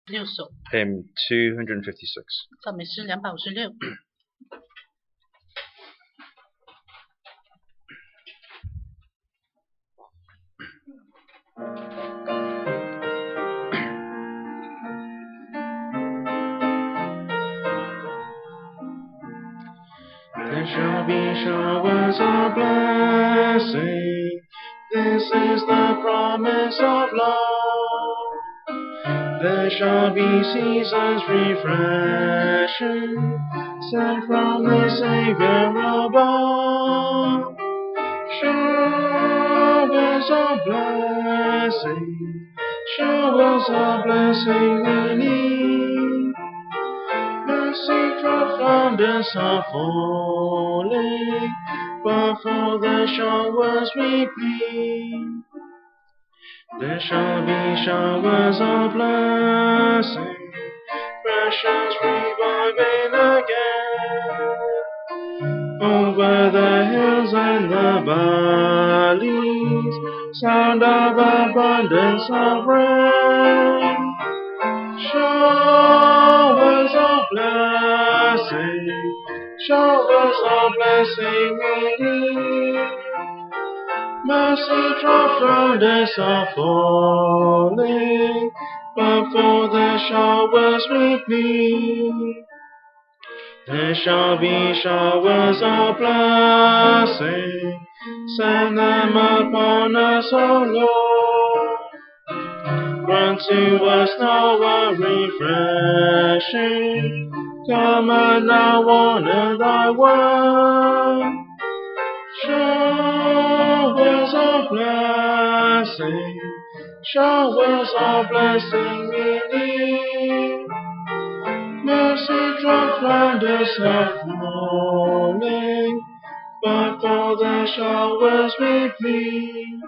六首 Hymn 256. 赞美诗256。There shall be showers of blessing. This is the promise of love. There shall be seasons refreshing, sent from the Savior above. Showers of blessing we need. Mercy drops round us are falling, but for the showers we plead. There shall be showers of blessing, precious reviving again. Over the hills and the valleys, sound of abundance of rain. Showers of blessing we need. Mercy drops round us are falling, but for the showers we plead. There shall be showers of blessing, send them upon us, O Lord. Grant to us now a refreshing, come and now honor thy word. Showers of blessing we need. Mercy drops round us are falling, but for the showers we plead.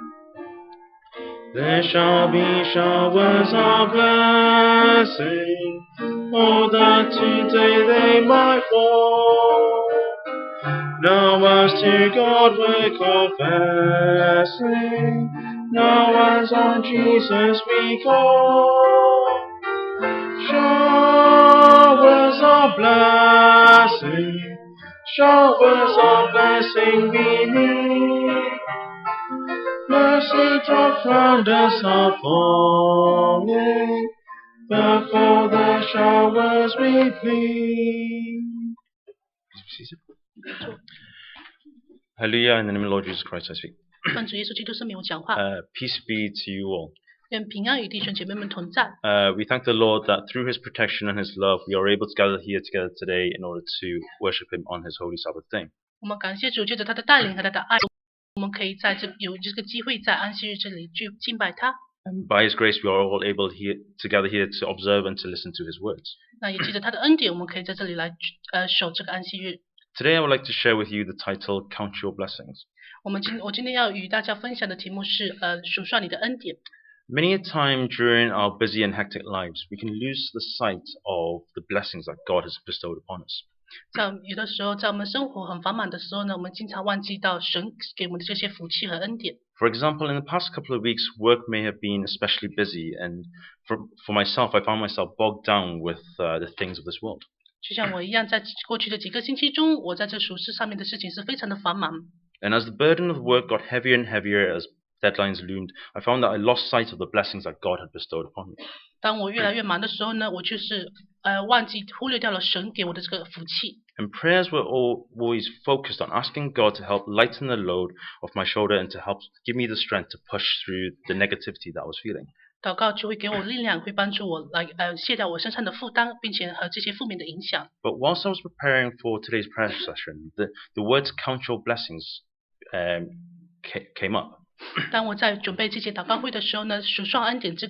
There shall be showers of blessing, oh that today they might fall. Now as to God we're confessing, now as on Jesus we call. Showers of blessing we need. Mercy drops round us are falling, but for the showers we plead. Hallelujah, in the name of the Lord Jesus Christ I speak. 奉主耶稣基督圣名我讲话， Peace be to you all. 愿平安与弟兄姐妹们同在。 We thank the Lord that through His protection and His love, we are able to gather here together today in order to worship Him on His holy Sabbath day. 我们感谢主，借着他的带领和他的爱，我们可以有这个机会在安息日这里去敬拜他。 And by His grace, we are all able to gather here to observe and to listen to His words. 那也借着他的恩典，我们可以在这里来守这个安息日。 Today, I would like to share with you the title "Count Your Blessings." 我今天要与大家分享的题目是数算你的恩典。 Many a time during our busy and hectic lives, we can lose the sight of the blessings that God has bestowed upon us. 有的时候，在我们生活很繁忙的时候呢，我们经常忘记到神给我们的这些福气和恩典。 For example, in the past couple of weeks, work may have been especially busy, and for myself, I found myself bogged down with the things of this world. 就像我一样，在过去的几个星期中，我在这属世上面的事情是非常的繁忙。 And as the burden of work got heavier and heavier as deadlines loomed, I found that I lost sight of the blessings that God had bestowed upon me. 当我越来越忙的时候呢，我就是忽略掉了神给我的这个福气。 And prayers were always focused on asking God to help lighten the load off my shoulder and to help give me the strength to push through the negativity that I was feeling. 祷告就会给我力量，会帮助我来卸掉我身上的负担，并且和这些负面的影响。 But whilst I was preparing for today's prayer session, the words "count your blessings" came up. 当我在准备这些祷告会的时候呢，数算恩典这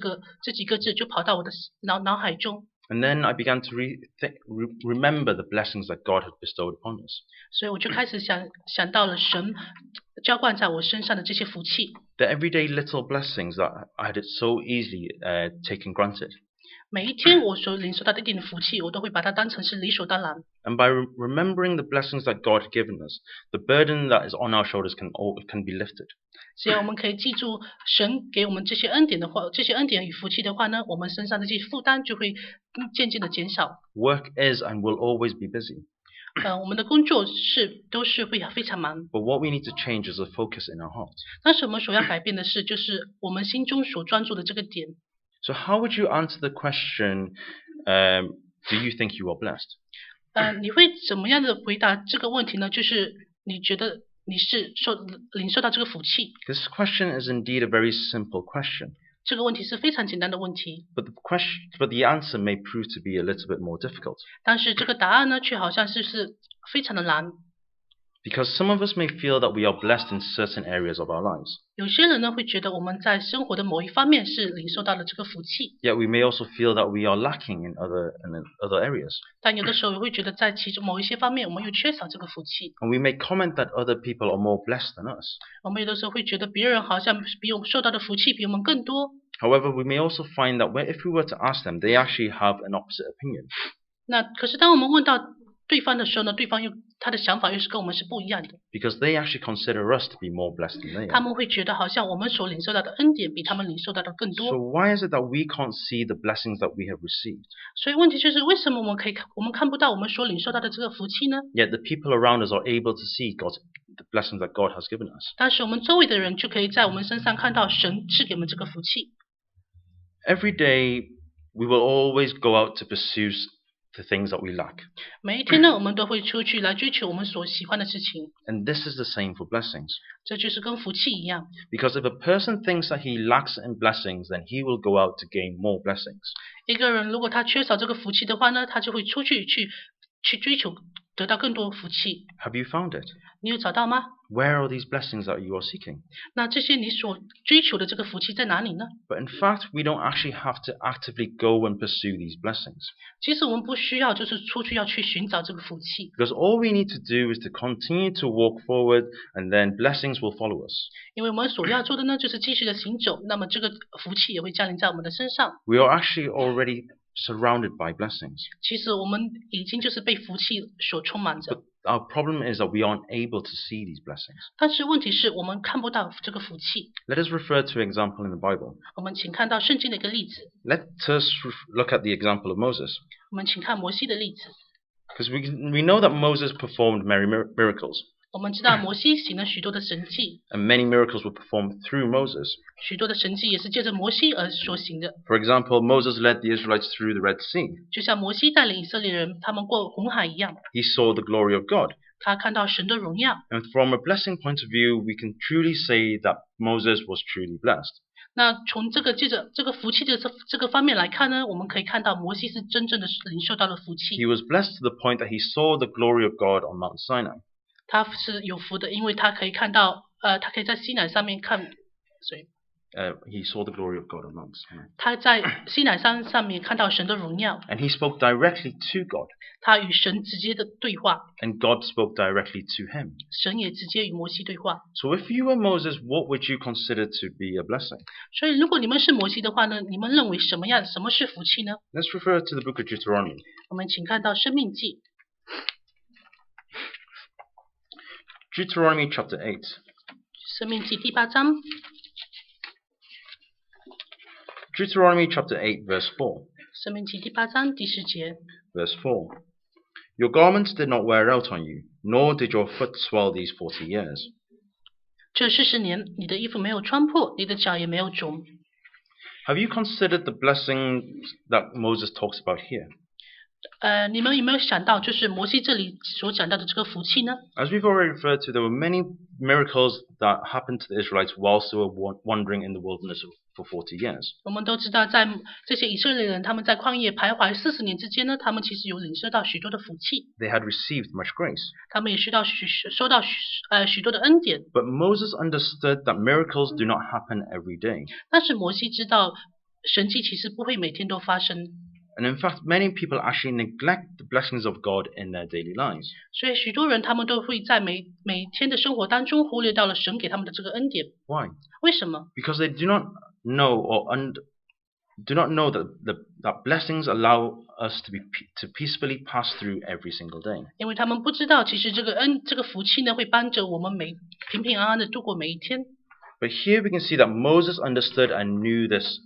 几个字就跑到我的脑海中。 And then I began to remember the blessings that God had bestowed upon us. 所以我就开始想到了神浇灌在我身上的这些福气。 The everyday little blessings that I had so easily taken granted. 每一天我所领受到的一点的福气，我都会把它当成是理所当然。 And by remembering the blessings that God has given us, the burden that is on our shoulders can be lifted. 只要我们可以记住神给我们这些恩典的话，这些恩典与福气的话呢，我们身上的这些负担就会渐渐的减少。 Work is and will always be busy. 我们的工作都是会非常忙， But what we need to change is the focus in our hearts. 但是我们所要改变的是，就是我们心中所专注的这个点。 So how would you answer the question, do you think you are blessed? 你会怎么样的回答这个问题呢？就是你觉得你是领受到这个福气？ This question is indeed a very simple question. 这个问题是非常简单的问题， But the answer may prove to be a little bit more difficult. 但是这个答案呢，却好像是非常的难。 Because some of us may feel that we are blessed in certain areas of our lives. 有些人呢会觉得我们在生活的某一方面是领受到了这个福气， Yet we may also feel that we are lacking in other areas. 但有的时候也会觉得在其中某一些方面我们又缺少这个福气。 And we may comment that other people are more blessed than us. 我们有的时候会觉得别人好像比我们受到的福气比我们更多。 However, we may also find that if we were to ask them, they actually have an opposite opinion. 那可是当我们问到对方的时候呢，对方他的想法又是跟我们是不一样的。 Because they actually consider us to be more blessed than they 他 are. 们会觉得好像我们所领受到的恩典比他们领受到的更 So 多。 why is it that we can't see the blessings that we have received? 所以问题就是为什么我们看不到我们所领受到的这个福气呢？ Yet the people around us are able to see the blessings that God has given us. 但是我们周围的人就可以在我们身上看到神赐给我们这个福气。 Every day, we will always go out to pursue the things that we lack. 每一天呢，我们都会出去来追求我们所喜欢的事情， And this is the same for blessings. 这就是跟福气一样。 Because if a person thinks that he lacks in blessings, then he will go out to gain more blessings. 一个人如果他缺少这个福气的话呢，他就会出去追求得到更多福气。 Have you found it? 你有找到吗？ Where are these blessings that you are seeking? 那这些你所追求的这个福气在哪里呢？ But in fact, we don't actually have to actively go and pursue these blessings. 其实我们不需要就是出去要去寻找这个福气， Because all we need to do is to continue to walk forward, and then blessings will follow us. 因为我们所要做的呢，就是继续的行走，那么这个福气也会降临在我们的身上。 We are actually already surrounded by blessings. 其实我们已经就是被福气所充满着 But，our problem is that we aren't able to see these blessings. 但是问题是我们看不到这个福气。 Let us refer to an example in the Bible. 我们请看到圣经的一个例子， Let us look at the example of Moses. 我们请看摩西的例子。 Because we know that Moses performed many miracles, 我们知道摩西行了许多的神迹， and many miracles were performed through Moses. 许多的神迹也是借着摩西而所行的。 For example, Moses led the Israelites through the Red Sea. 就像摩西带领以色列人他们过红海一样， He saw the glory of God. 他看到神的荣耀。 And from a blessing point of view, we can truly say that Moses was truly blessed. 那从借着这个福气的这个方面来看呢，我们可以看到摩西是真正的领受到了福气 He，was blessed to the point that he saw the glory of God on Mount Sinai. 他是有福的，因为他可以看到，他可以在西乃上面看，所以 He saw the glory of God on Mount Sinai. 他在西乃山上面看到神的荣耀， And he spoke directly to God, 他与神直接的对话， and God spoke directly to him. 神也直接与摩西对话。 So if you were Moses, what would you consider to be a blessing? 所以如果你们是摩西的话呢，你们认为什么是福气呢？ Let's refer to the book of Deuteronomy. 我们请看到生命记， Deuteronomy chapter 8. 生命记第8章， Deuteronomy chapter 8, verse 4. 生命记第8章第10节。 Verse 4. Your garments did not wear out on you, nor did your foot swell these 40 years. 这40年，你的衣服没有穿破，你的脚也没有肿。 Have you considered the blessings that Moses talks about here? 你们有没有想到，就是摩西这里所讲到的这个福气呢？ As we've already referred to, there were many miracles that happened to the Israelites whilst they were wandering in the wilderness for 40 years. 我们都知道，在这些以色列人他们在旷野徘徊40年之间呢，他们其实有领受到许多的福气， They had received much grace. 他们也收到许多的恩典。 But Moses understood that miracles do not happen every day. 但是摩西知道，神迹其实不会每天都发生， And in fact, many people actually neglect the blessings of God in their daily lives. 所以许多人他们都会在每天的生活当中忽略到了神给他们的这个恩典。 Why? 为什么？ Because they do not know or do not know that blessings allow us to peacefully pass through every single day. 因为他们不知道，其实这个福气呢，会帮着我们平平安安的度过每一天。But here we can see that Moses understood and knew this.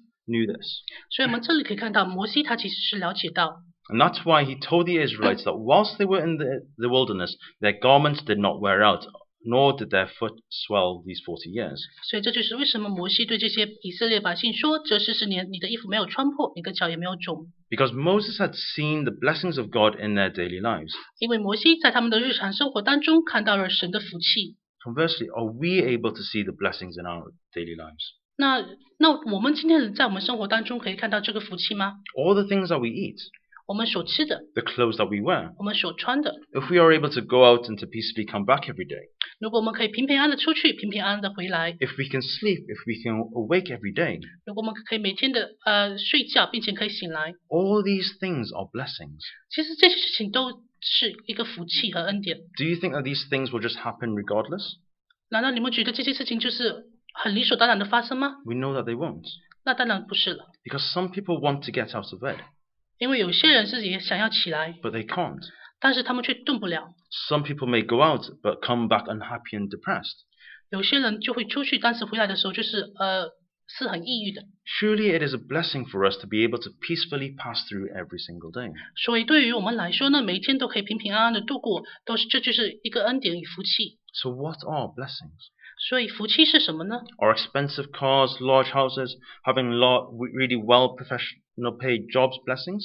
所以我们这里可以看到，摩西他其实是了解到。And that's why he told the Israelites that whilst they were in the wilderness, their garments did not wear out, nor did their foot swell these 40 years. 所以这就是为什么摩西对这些以色列百姓说：“这40年，你的衣服没有穿破，你的脚也没有肿。” Because Moses had seen the blessings of God in their daily lives. 因为摩西在他们的日常生活当中看到了神的福气。Conversely, are we able to see the blessings in our daily lives? 那我们今天在我们生活当中可以看到这个福气吗？ All the things that we eat, 我们所吃的， the clothes that we wear, 我们所穿的， if we are able to go out and to peacefully come back every day, 如果我们可以平平安安的出去，平平安安的回来， if we can sleep, if we can awake every day, 如果我们可以每天的睡觉，并且可以醒来， all these things are blessings. 其实这些事情都是一个福气和恩典。 Do you think that these things will just happen regardless? 难道你们觉得这些事情就是很理所当然的发生吗？ We know that they won't. 那当然不是了， Because some people want to get out of bed, 因为有些人是也想要起来， but they can't. 但是他们却动不了。 Some people may go out, but come back unhappy and depressed. 有些人就会出去，但是回来的时候就是是很抑郁的。 Surely it is a blessing for us to be able to peacefully pass through every single day. 所以对于我们来说呢，每一天都可以平平安安的度过，这就是一个恩典与福气。 So what are blessings? 所以福气是什么呢？ Are expensive cars, large houses, having really well professional paid jobs blessings?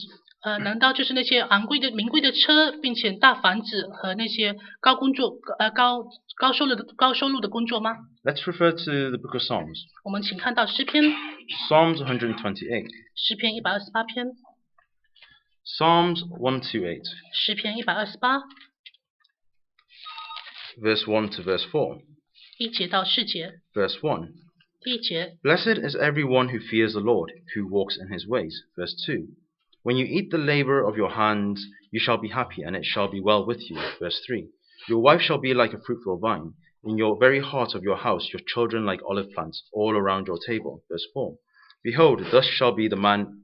难道就是那些昂贵的名贵的车，并且大房子和那些高收入的工作吗？ Let's refer to the book of Psalms. 我们请看到诗篇， Psalms 128. 诗篇128篇， Psalms 128, 诗篇128 verse 1 to verse 4. 1节到4节。 Verse 1. 第1节， Blessed is everyone who fears the Lord, who walks in his ways. Verse 2. When you eat the labor of your hands, you shall be happy, and it shall be well with you. Verse 3. Your wife shall be like a fruitful vine. In your very heart of your house, your children like olive plants, all around your table. Verse 4. Behold, thus shall the man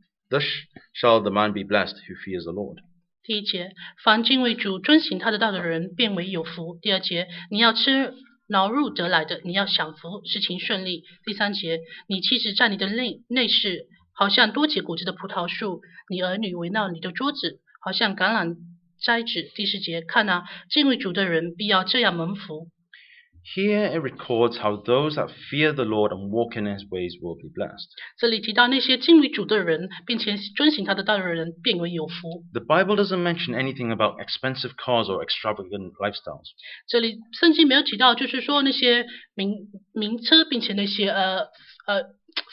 be blessed who fears the Lord. 第1节，凡敬畏主、遵行他的道的人，变为有福。第2节，你要吃劳碌得来的，你要享福，事情顺利。第3节，你妻子在你的内室，好像多结果子的葡萄树；你儿女围绕你的桌子，好像橄榄栽子。第4节，看啊，敬畏主的人必要这样蒙福。 Here it records how those that fear the Lord and walk in his ways will be blessed. 这里提到那些敬畏主的人，并且遵行他的道的人，变为有福。 The Bible doesn't mention anything about expensive cars or extravagant lifestyles. 这里圣经没有提到，就是说那些名车，并且那些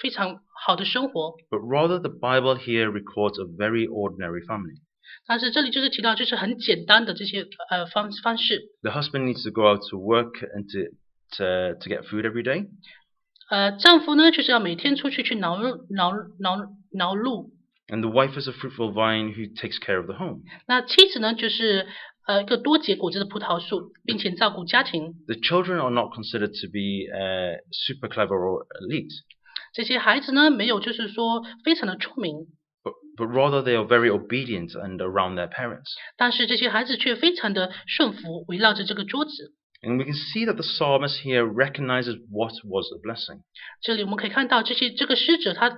非常好的生活。 But rather the Bible here records a very ordinary family. 但是这里就是提到，就是很简单的这些方式。 The husband needs to go out to work and to get food every day. 丈夫呢就是要每天出去劳碌。 And the wife is a fruitful vine who takes care of the home. 那妻子呢就是一个多结果子的葡萄树，并且照顾家庭。 The children are not considered to be super clever or elite, 这些孩子呢没有就是说非常的聪明， but rather they are very obedient and around their parents. 但是这些孩子却非常的顺服，围绕着这个桌子。 And we can see that the psalmist here recognizes what was a blessing. 这里我们可以看到这个诗者他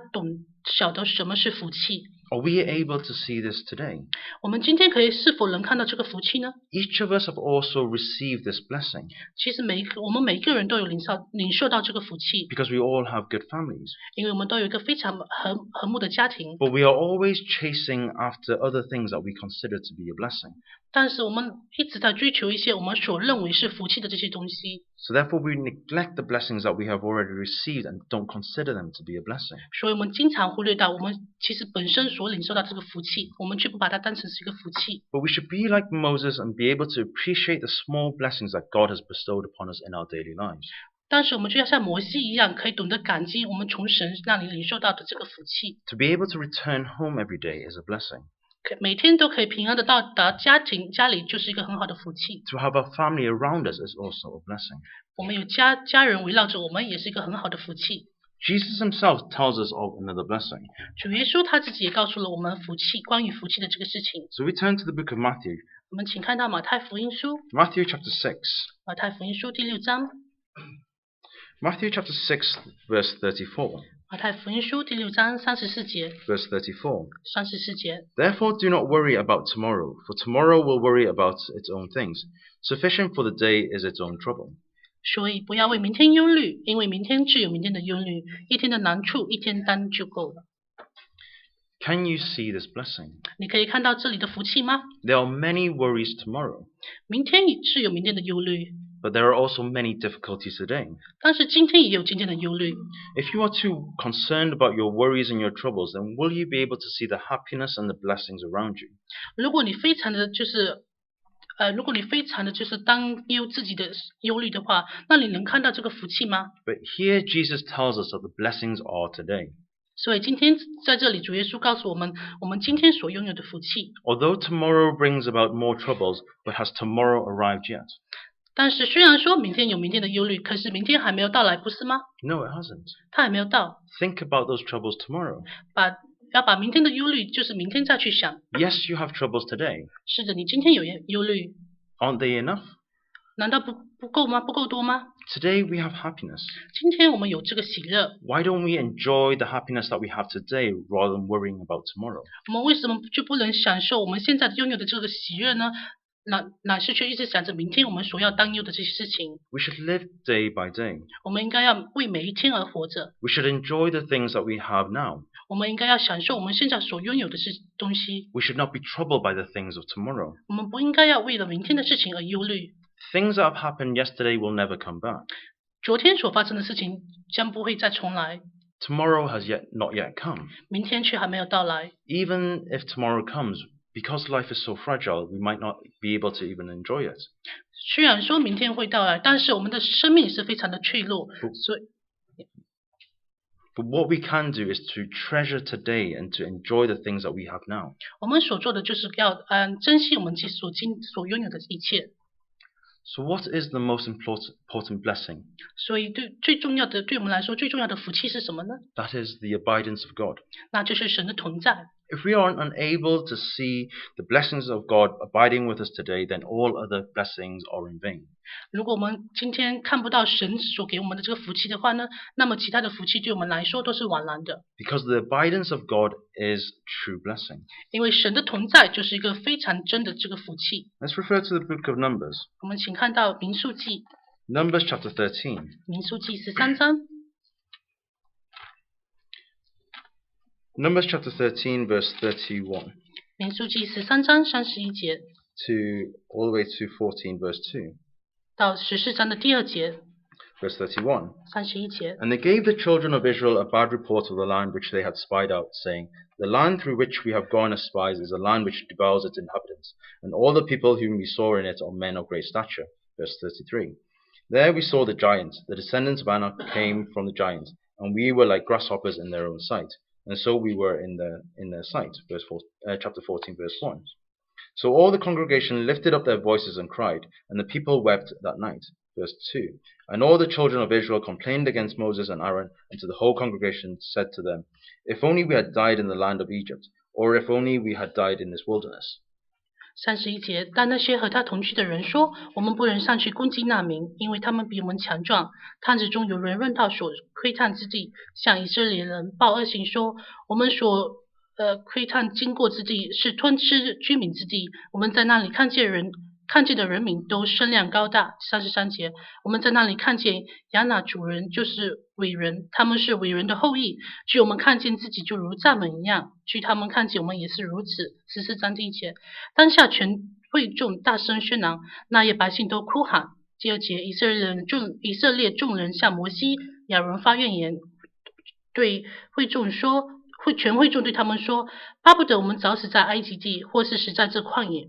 晓得什么是福气。 Are we able to see this today? 我们今天是否能看到这个福气呢？ Each of us have also received this blessing 其实我们每一个人都有领受到这个福气， because we all have good families. 因为我们都有一个非常和睦的家庭。 But we are always chasing after other things that we consider to be a blessing. 但是我们一直在追求一些我们所认为是福气的这些东西， So therefore we neglect the blessings that we have already received and don't consider them to be a blessing. 所以我们经常忽略到我们其实本身所领受到这个福气，我们却不把它当成是一个福气。 But we should be like Moses and be able to appreciate the small blessings that God has bestowed upon us in our daily lives. 但是我们就要像摩西一样，可以懂得感激我们从神那里领受到的这个福气。 To be able to return home every day is a blessing. 每天都可以平安的到达家里，就是一个很好的福气。 To have a family around us is also a blessing. 我们有家人围绕着我们，也是一个很好的福气。Jesus himself tells us of another blessing. 主耶稣他自己也告诉了我们福气，关于福气的这个事情。So we turn to the book of Matthew. 我们请看到马太福音书， Matthew chapter 6. 马太福音书第6章， Matthew chapter 6 verse 34. 马太福音书第6章34节， Verse 34. 34节。Therefore do not worry about tomorrow, for tomorrow will worry about its own things. Sufficient for the day is its own trouble. 所以不要为明天忧虑，因为明天自有明天的忧虑，一天的难处一天担就够了。 Can you see this blessing? 你可以看到这里的福气吗？ There are many worries tomorrow, 明天也是有明天的忧虑， but there are also many difficulties today. 但是今天也有今天的忧虑。 If you are too concerned about your worries and your troubles, then will you be able to see the happiness and the blessings around you? 如果你非常的就是担忧自己的忧虑的话，那你能看到这个福气吗？ But here Jesus tells us that the blessings are today. 所以今天在这里，主耶稣告诉我们，我们今天所拥有的福气。 Although tomorrow brings about more troubles, but has tomorrow arrived yet? 但是虽然说明天有明天的忧虑，可是明天还没有到来，不是吗？ No, it hasn't. 它还没有到， Think about those troubles tomorrow. 要把明天的忧虑，就是明天再去想。 Yes, you have troubles today. 是的，你今天有忧虑， Aren't they enough? 难道不够吗？不够多吗？ Today we have happiness. 今天我们有这个喜乐， Why don't we enjoy the happiness that we have today rather than worrying about tomorrow? 我们为什么就不能享受我们现在拥有的这个喜悦呢？乃是却一直想着明天我们所要担忧的这些事情。 We should live day by day. 我们应该要为每一天而活着， We should enjoy the things that we have now. 我们应该要享受我们现在所拥有的东西。 We should not be troubled by the things of tomorrow. 我们不应该要为了明天的事情而忧虑。 Things that have happened yesterday will never come back. 昨天所发生的事情将不会再重来， Tomorrow has not yet come. 明天却还没有到来。 Even if tomorrow comes, because life is so fragile, we might not be able to even enjoy it. 虽然说明天会到来，但是我们的生命是非常的脆弱，所以 But what we can do is to treasure today and to enjoy the things that we have now. 我们所做的就是要珍惜我们所拥有的一切。 So what is the most important blessing? 所以对我们来说最重要的福气是什么呢？ That is the abidance of God. 那就是神的同在。 If we are unable to see the blessings of God abiding with us today, then all other blessings are in vain. 如果我们今天看不到神所给我们的这个福气的话呢，那么其他的福气对我们来说都是枉然的。 Because the abidance of God is true blessing. 因为神的同在就是一个非常真的这个福气。 Let's refer to the book of Numbers. 我们请看到民数记， Numbers chapter 13. 民数记13章， Numbers chapter 13 verse 31民数记13章31节 to all the way to 14 verse 2. 到14章的第2节 Verse 31. 31节。 And they gave the children of Israel a bad report of the land which they had spied out, saying, The land through which we have gone as spies is a land which devours its inhabitants, and all the people whom we saw in it are men of great stature. Verse 33. There we saw the giants, the descendants of Anak came from the giants, and we were like grasshoppers in their own sight, and so we were in their sight. Chapter 14, verse 1. So all the congregation lifted up their voices and cried, and the people wept that night. Verse 2. And all the children of Israel complained against Moses and Aaron, and to the whole congregation said to them, If only we had died in the land of Egypt, or if only we had died in this wilderness. 31节，但那些和他同去的人说，我们不能上去攻击那民，因为他们比我们强壮。探子中有人论到所窥探之地，向以色列人报恶行说，我们所窥探经过之地是吞吃居民之地，我们在那里看见的人民都身量高大。33节，我们在那里看见亚衲主人就是伟人，他们是伟人的后裔，据我们看见自己就如蚱蜢一样，据他们看见我们也是如此。14章第1节，当下全会众大声喧嚷，那夜百姓都哭喊。第2节，以色列众人向摩西、亚伦发怨言，对会众说，全会众对他们说，巴不得我们早死在埃及地，或是死在这旷野。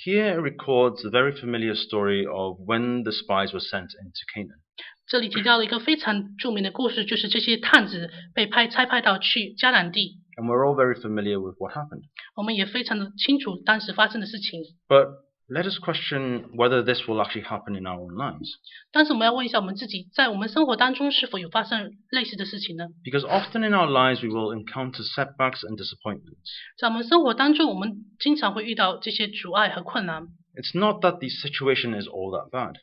Here it records a very familiar story of when the spies were sent into Canaan. 这里提到了一个非常著名的故事，就是这些探子被差派到去迦南地。 And we're all very familiar with what happened. 我们也非常的清楚当时发生的事情。 But Let us question whether this will actually happen in our own lives. 但是我们要问一下我们自己，在我们生活当中是否有发生类似的事情呢？ Because often in our lives we will encounter setbacks and disappointments. 在我们生活当中，我们经常会遇到这些阻碍和困难。 It's not that the situation is all that bad,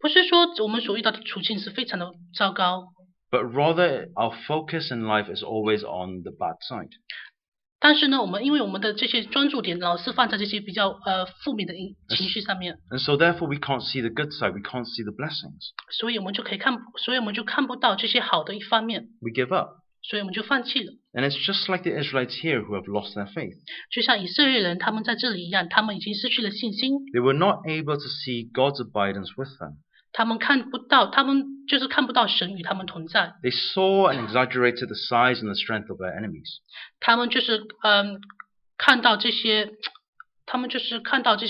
不是说我们所遇到的处境是非常的糟糕， but rather our focus in life is always on the bad side. 但是呢，因为我们的这些专注点老是放在这些比较负面的情绪上面， And so therefore we can't see the good side, we can't see the blessings. 所以我们就看不到这些好的一方面， We give up. 所以我们就放弃了。 And it's just like the Israelites here who have lost their faith. 就像以色列人他们在这里一样，他们已经失去了信心， They were not able to see God's abidance with them. 他们就是看不到神与他们同在， They saw and exaggerated the size and the strength of their enemies. 他们就是看到这些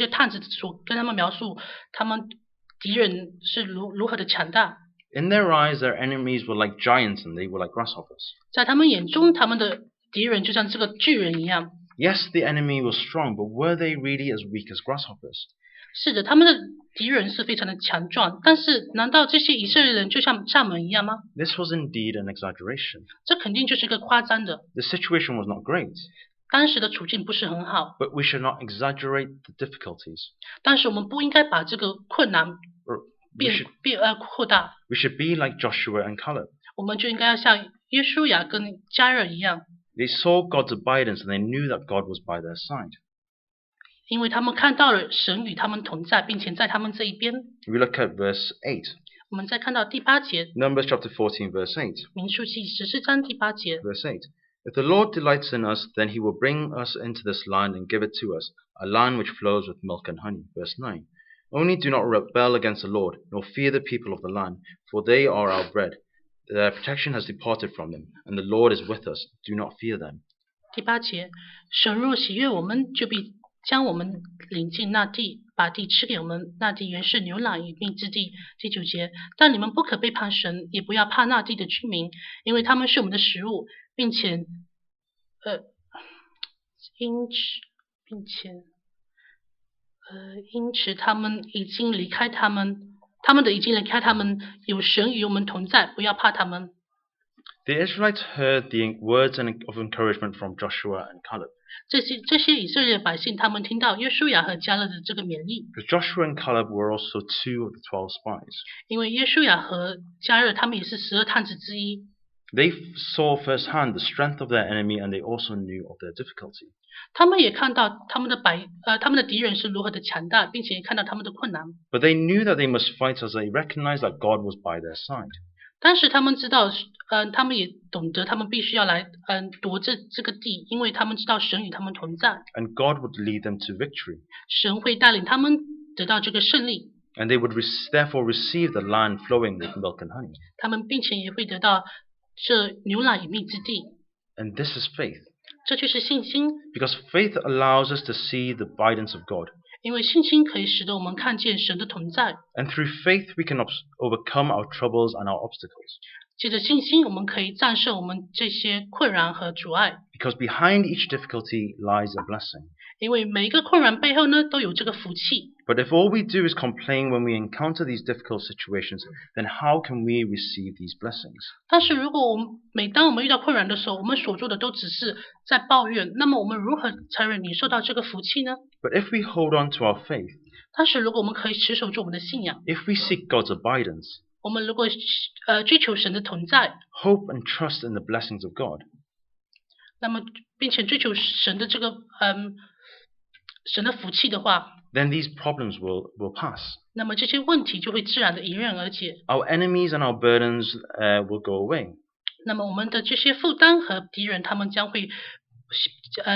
探子所跟他们描述他们敌人是如何的强大， In their eyes, their enemies were like giants and they were like grasshoppers. 在他们眼中，他们的敌人就像这个巨人一样。 Yes, the enemy was strong, but were they really as weak as grasshoppers? 是的，他们的敌人是非常的强壮，但是难道这些以色列人就像蚱蜢一样吗？ This was indeed an exaggeration. 这肯定就是一个夸张的。 The situation was not great, 当时的处境不是很好， but we should not exaggerate the difficulties. 但是我们不应该把这个困难 Or we 扩大， should be like Joshua and Caleb. 我们就应该要像约书亚跟迦勒一样， They saw God's abidance and they knew that God was by their side. 因为他们看到了神与他们同在，并且在他们这一边。 We look at verse 8. 我们再看到第8节， Numbers chapter 14, verse 8. 民数记14章第8节。 Verse 8. If the Lord delights in us, then he will bring us into this land and give it to us, a land which flows with milk and honey. Verse 9. Only do not rebel against the Lord, nor fear the people of the land, for they are our bread. Their protection has departed from them, and the Lord is with us. Do not fear them. 第8节，神若喜悦我们，就必将我们领进那地，把地赐给我们。那地原是牛奶与蜜之地。第9节，但你们不可背叛神，也不要怕那地的居民，因为他们是我们的食物，并且因此他们已经离开他们，有神与我们同在，不要怕他们。 The Israelites heard the words of encouragement from Joshua and Caleb. 这些以色列百姓，他们听到约书亚和迦勒的这个勉励， Because Joshua and Caleb were also 2 of the 12 spies. 因为约书亚和迦勒他们也是12探子之一， They saw firsthand the strength of their enemy and they also knew of their difficulty. 他们也看到他们的敌人是如何的强大，并且也看到他们的困难。 But they knew that they must fight as they recognized that God was by their side. 但是他们知道，他们也懂得，他们必须要来夺这个地，因为他们知道神与他们同在， And God would lead them to victory. 神会带领他们得到这个胜利， And they would therefore receive the land flowing with milk and honey. 他们并且也会得到这牛奶与蜜之地。 And this is faith. 这就是信心， Because faith allows us to see the guidance of God. 因为信心可以使得我们看见神的同在。 And through faith we can overcome our troubles and our obstacles. 借着信心，我们可以战胜我们这些困难和阻碍。 Because behind each difficulty lies a blessing. 因为每一个困难背后呢，都有这个福气。 But if all we do is complain when we encounter these difficult situations, then how can we receive these blessings? 但是如果每当我们遇到困难的时候，我们所做的都只是在抱怨，那么我们如何才能领受到这个福气呢？ But if we hold on to our faith, 但是如果我们可以持守住我们的信仰， if we seek God's abidance, 我们如果追求神的同在， hope and trust in the blessings of God, 那么并且追求神的这个神的福气的话， then these problems will pass. 那么这些问题就会自然的迎刃而解。 Our enemies and our burdens will go away. 那么我们的这些负担和敌人，他们将会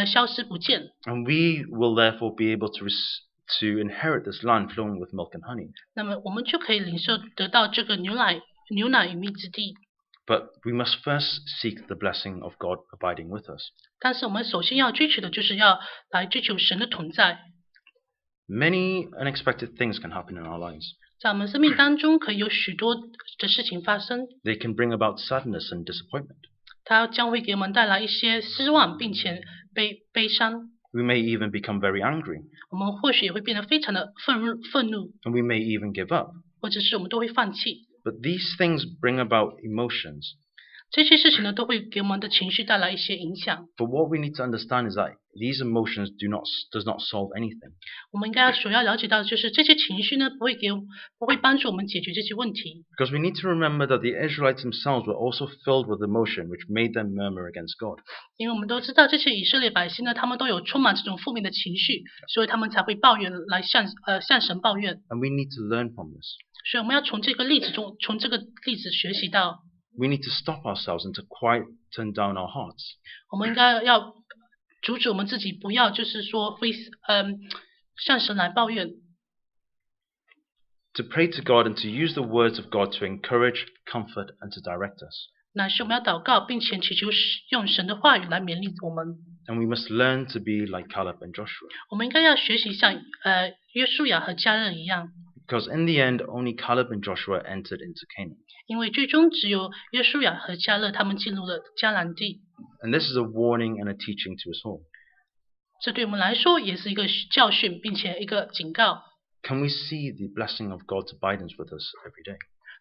消失不见。 And we will therefore be able to inherit this land flowing with milk and honey. 那么我们就可以得到这个牛奶与蜜之地。 But we must first seek the blessing of God abiding with us. 但是我们首先要追求的就是要来追求神的同在。 Many unexpected things can happen in our lives. 在我们生命当中，可以有许多的事情发生， They can bring about sadness and disappointment. 它将会给我们带来一些失望，并且悲伤。We may even become very angry, 我们或许也会变得非常的愤怒， and we may even give up. 或者是我们都会放弃。 But these things bring about emotions. 这些事情呢，都会给我们的情绪带来一些影响。 But what we need to understand is that these emotions does not solve anything. 我们应该首要了解到的就是这些情绪呢，不会帮助我们解决这些问题。 Because we need to remember that the Israelites themselves were also filled with emotion, which made them murmur against God. 因为我们都知道这些以色列百姓呢，他们都有充满这种负面的情绪，所以他们才会抱怨来向神抱怨。 And we need to learn from this. 所以我们要从这个例子学习到， We need to stop ourselves and to quieten down our hearts. 我们应该要阻止我们自己，不要就是说会向神来抱怨。 To pray to God and to use the words of God to encourage, comfort, and to direct us. 乃是我们要祷告，并且祈求用神的话语来勉励我们。 And we must learn to be like Caleb and Joshua. 我们应该要学习像约书亚和迦勒一样， Because in the end, only Caleb and Joshua entered into Canaan. 因为最终只有约书亚和迦勒他们进入了迦南地。 And this is a warning and a teaching to us all. 这对我们来说也是一个教训，并且一个警告。 Can we see the blessing of God's abidance with us every day?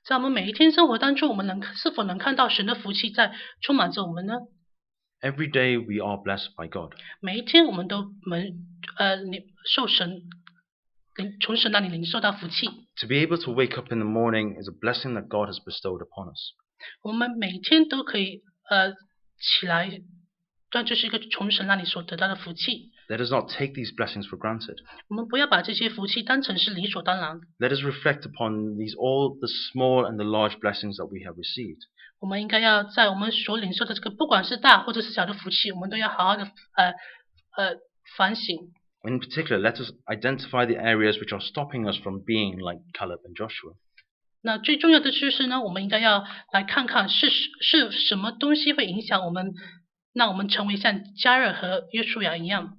在我们每一天生活当中，我们是否能看到神的福气在充满着我们呢？ Every day we are blessed by God. 每一天我们都受神从神那里领受到福气。 To be able to wake up in the morning is a blessing that God has bestowed upon us. 我们每一天都可以起来，这就是一个从神那里所得到的福气。 Let us not take these blessings for granted. 我们不要把这些福气当成是理所当然。 Let us reflect upon all the small and the large blessings that we have received. 我们应该要在我们所领受的这个，不管是大或者是小的福气，我们都要好好的反省。 In particular, let us identify the areas which are stopping us from being like Caleb and Joshua. 那最重要的就是呢，我们应该要来看看是什么东西会影响我们，让我们成为像迦勒和约书亚一样。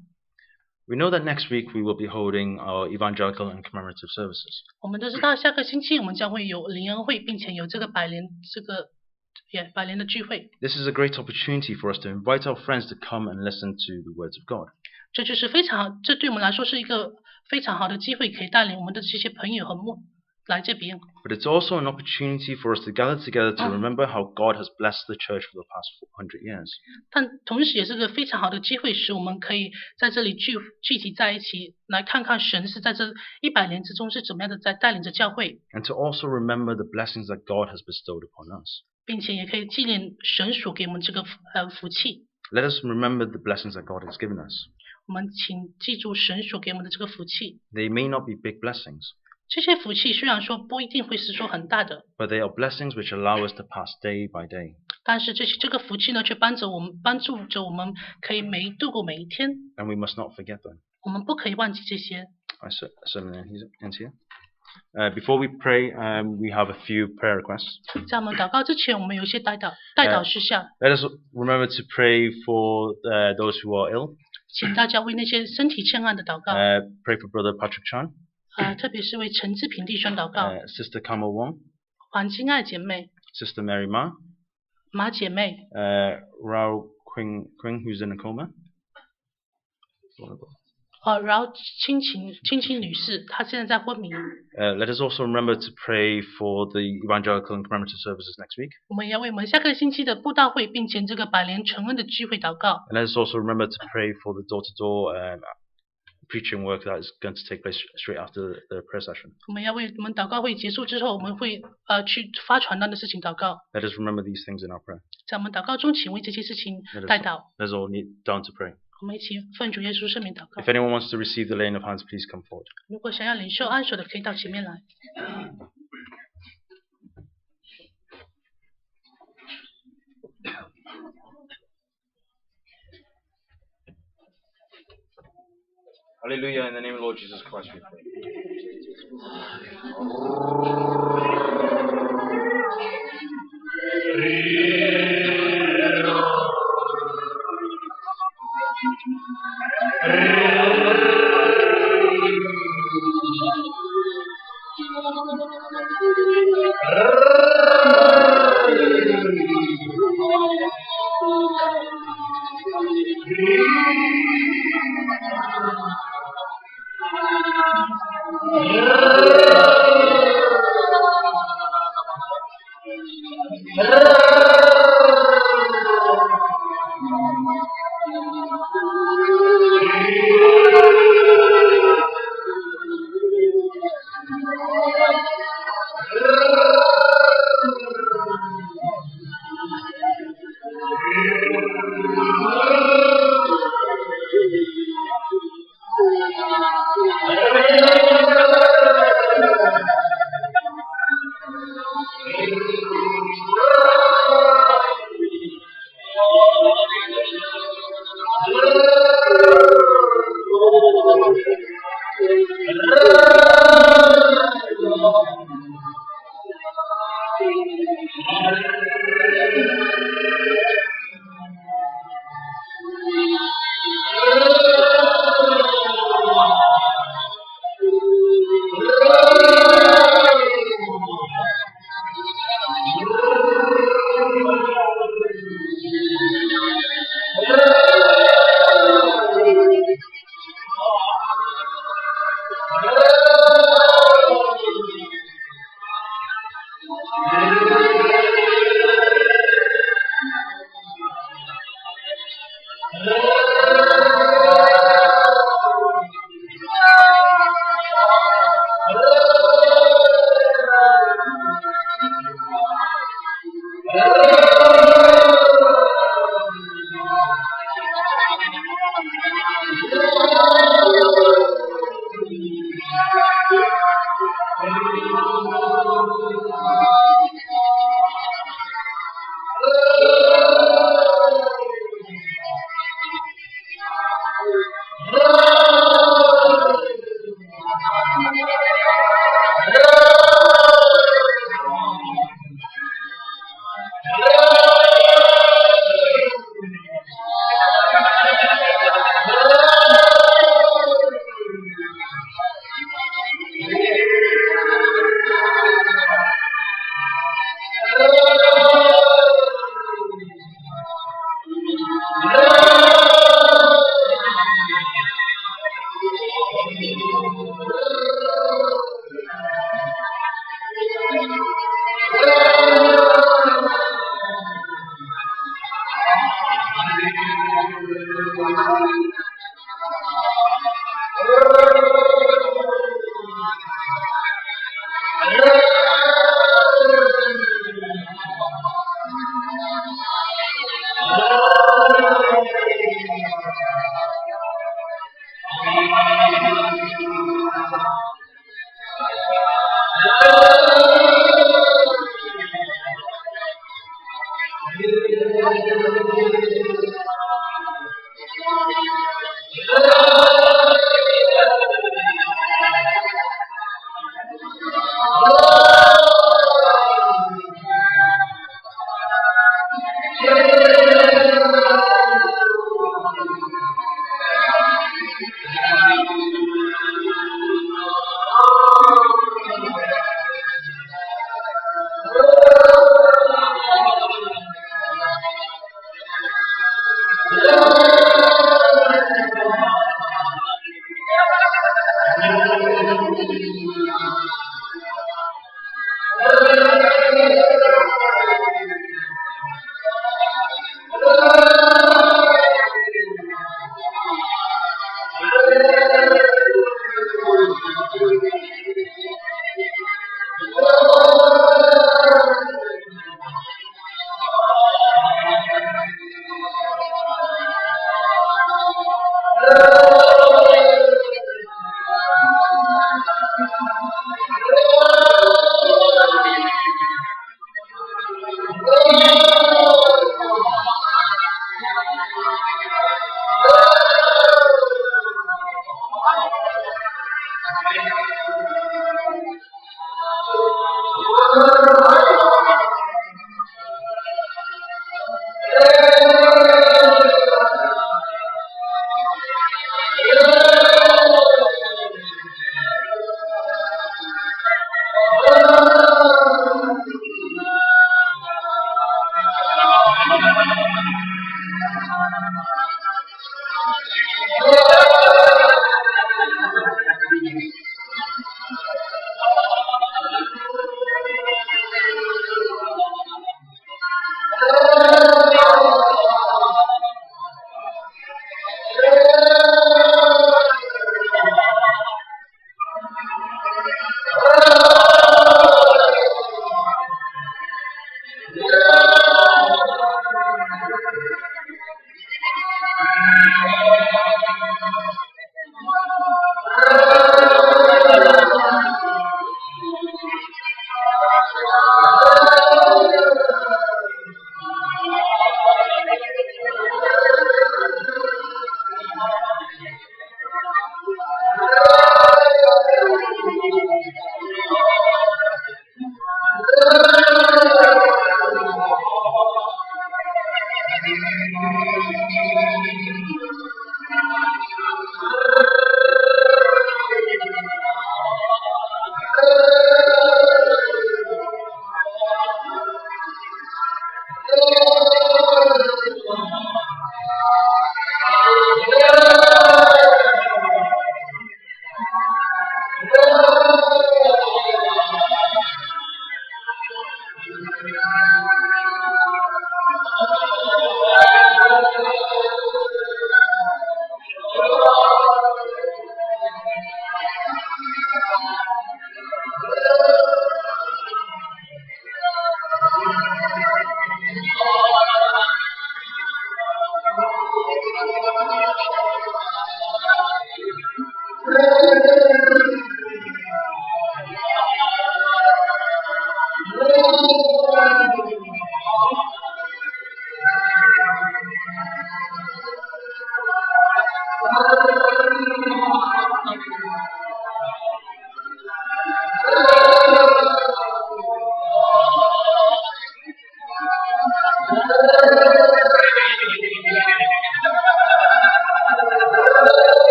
We know that next week we will be holding our evangelical and commemorative services. 我们都知道，下个星期我们将会有灵恩会，并且有这个百年的聚会。 This is a great opportunity for us to invite our friends to come and listen to the words of God. 这就是这对我们来说是一个非常好的机会，可以带领我们的这些朋友和来这边。 But it's also an opportunity for us to gather together to remember how God has blessed the church for the past 400 years. 但同时也是个非常好的机会，使我们可以在这里聚集在一起，来看看神是在这100年之中是怎么样的在带领着教会， And to also remember the blessings that God has bestowed upon us. 并且也可以纪念神所给我们这个福气。 Let us remember the blessings that God has given us. 我们请记住神所给我们的这个福气。 They may not be big blessings, 这些福气虽然说不一定会是说很大的， but they are blessings which allow us to pass day by day. 但是这个福气呢，却帮助着我们可以度过每一天。 And we must not forget them. 我们不可以忘记这些。 I certainly ends here. Before we pray, we have a few prayer requests. 在我们祷告之前，我们有一些代祷事项， Let us remember to pray for those who are ill. 请大家为那些身体欠安的祷告。 Pray for Brother Patrick Chan, 特别是为陈志平弟兄祷告， Sister Kamal Wong, 黄金爱姐妹、 Sister Mary Ma, 马姐妹、 Rao Quing, who's in a coma. 饶青青女士，她现在在昏迷。 Let us also remember to pray for the evangelical and commemorative services next week. 我们也要为我们下个星期的布道会，并且这个百年承恩的聚会祷告。 And let us also remember to pray for the door-to-door preaching work that is going to take place straight after the prayer session. 我们要为我们祷告会结束之后，我们会去发传单的事情祷告。 Let us remember these things in our prayer. 在我们祷告中，请为这些事情代祷。 Let us all kneel down to pray. 我们一起奉主耶稣圣名祷告 If。anyone wants to receive the laying of hands, please come forward. 如果想要领受安守的，可以到前面来。 Hallelujah, in the name of Lord Jesus Christ we pray.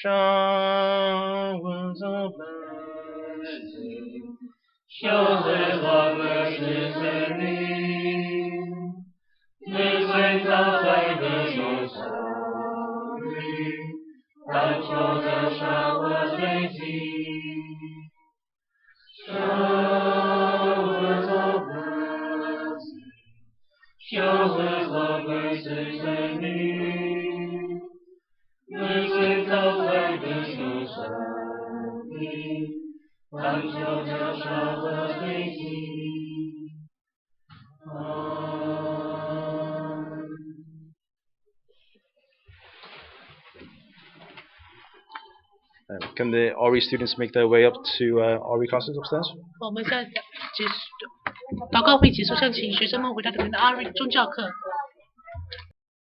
Showers of mercy, showers of mercy send me. This way of flavors no sorry, but the showers may see. Showers of mercy, showers of mercy send me. This way of flavors no sorry, but the showers may see. Can the RE students make their way up to RE classes upstairs? 我们现在结束祷告会结束，想请学生们回到你们的阿瑞宗教课。